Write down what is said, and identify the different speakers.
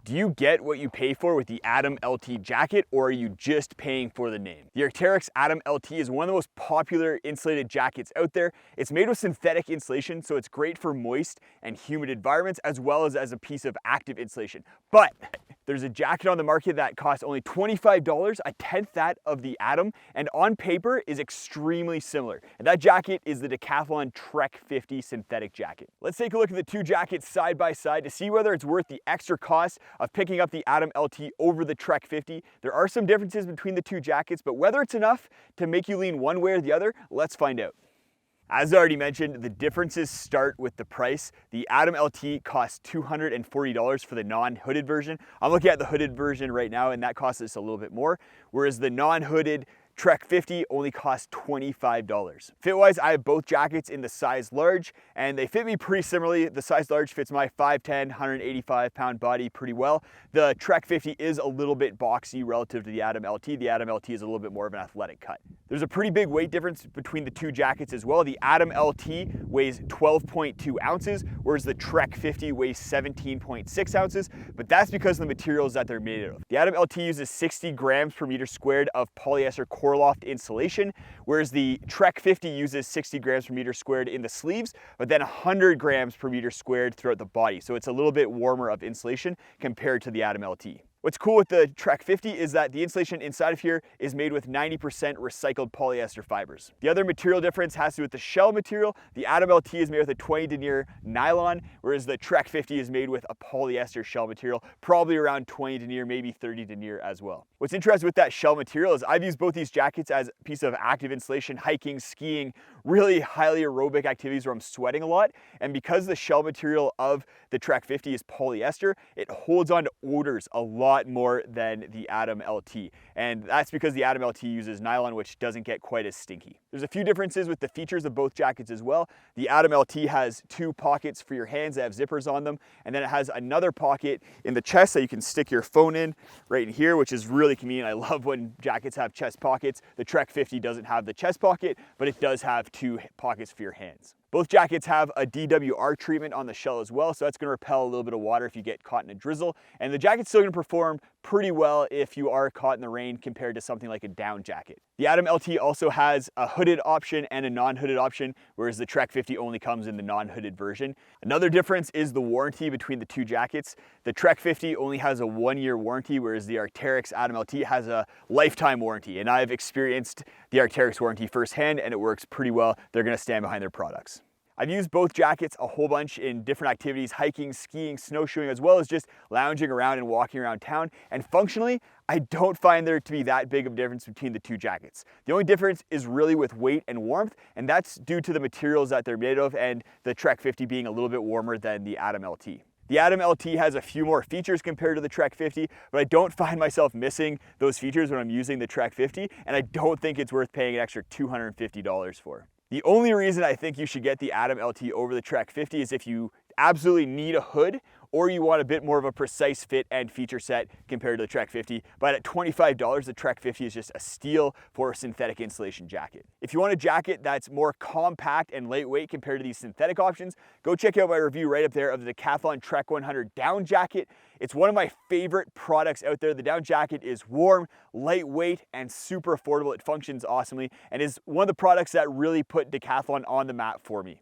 Speaker 1: Do you get what you pay for with the Atom LT jacket, or are you just paying for the name? The Arcteryx Atom LT is one of the most popular insulated jackets out there. It's made with synthetic insulation, so it's great for moist and humid environments, as well as a piece of active insulation. But there's a jacket on the market that costs only $25, a tenth that of the Atom, and on paper is extremely similar. And that jacket is the Decathlon Trek 50 synthetic jacket. Let's take a look at the two jackets side by side to see whether it's worth the extra cost of picking up the Atom LT over the Trek 50. There are some differences between the two jackets, but whether it's enough to make you lean one way or the other, let's find out. As I already mentioned, the differences start with the price. The Atom LT costs $240 for the non-hooded version. I'm looking at the hooded version right now, and that costs us a little bit more, whereas the non-hooded Trek 50 only costs $25. Fit-wise, I have both jackets in the size large, and they fit me pretty similarly. The size large fits my 5'10", 185-pound body pretty well. The Trek 50 is a little bit boxy relative to the Atom LT. The Atom LT is a little bit more of an athletic cut. There's a pretty big weight difference between the two jackets as well. The Atom LT weighs 12.2 ounces, whereas the Trek 50 weighs 17.6 ounces, but that's because of the materials that they're made of. The Atom LT uses 60 grams per meter squared of polyester Corloft insulation, whereas the Trek 50 uses 60 grams per meter squared in the sleeves, but then 100 grams per meter squared throughout the body. So it's a little bit warmer of insulation compared to the Atom LT. What's cool with the Trek 50 is that the insulation inside of here is made with 90% recycled polyester fibers. The other material difference has to do with the shell material. The Atom LT is made with a 20 denier nylon, whereas the Trek 50 is made with a polyester shell material, probably around 20 denier, maybe 30 denier as well. What's interesting with that shell material is I've used both these jackets as a piece of active insulation, hiking, skiing, really highly aerobic activities where I'm sweating a lot. And because the shell material of the Trek 50 is polyester, it holds on to odors a lot more than the Atom LT. And that's because the Atom LT uses nylon, which doesn't get quite as stinky. There's a few differences with the features of both jackets as well. The Atom LT has two pockets for your hands that have zippers on them, and then it has another pocket in the chest that you can stick your phone in right in here, which is really convenient. I love when jackets have chest pockets. The Trek 50 doesn't have the chest pocket, but it does have two pockets for your hands. Both jackets have a DWR treatment on the shell as well, so that's going to repel a little bit of water if you get caught in a drizzle. And the jacket's still going to perform pretty well if you are caught in the rain compared to something like a down jacket. The Atom LT also has a hooded option and a non-hooded option, whereas the Trek 50 only comes in the non-hooded version. Another difference is the warranty between the two jackets. The Trek 50 only has a 1-year warranty, whereas the Arcteryx Atom LT has a lifetime warranty. And I've experienced the Arcteryx warranty firsthand, and it works pretty well. They're going to stand behind their products. I've used both jackets a whole bunch in different activities, hiking, skiing, snowshoeing, as well as just lounging around and walking around town. And functionally, I don't find there to be that big of a difference between the two jackets. The only difference is really with weight and warmth, and that's due to the materials that they're made of and the Trek 50 being a little bit warmer than the Atom LT. The Atom LT has a few more features compared to the Trek 50, but I don't find myself missing those features when I'm using the Trek 50, and I don't think it's worth paying an extra $250 for. The only reason I think you should get the Atom LT over the Trek 50 is if you absolutely need a hood or you want a bit more of a precise fit and feature set compared to the Trek 50. But at $25, the Trek 50 is just a steal for a synthetic insulation jacket. If you want a jacket that's more compact and lightweight compared to these synthetic options, go check out my review right up there of the Decathlon Trek 100 down jacket. It's one of my favorite products out there. The down jacket is warm, lightweight, and super affordable. It functions awesomely and is one of the products that really put Decathlon on the map for me.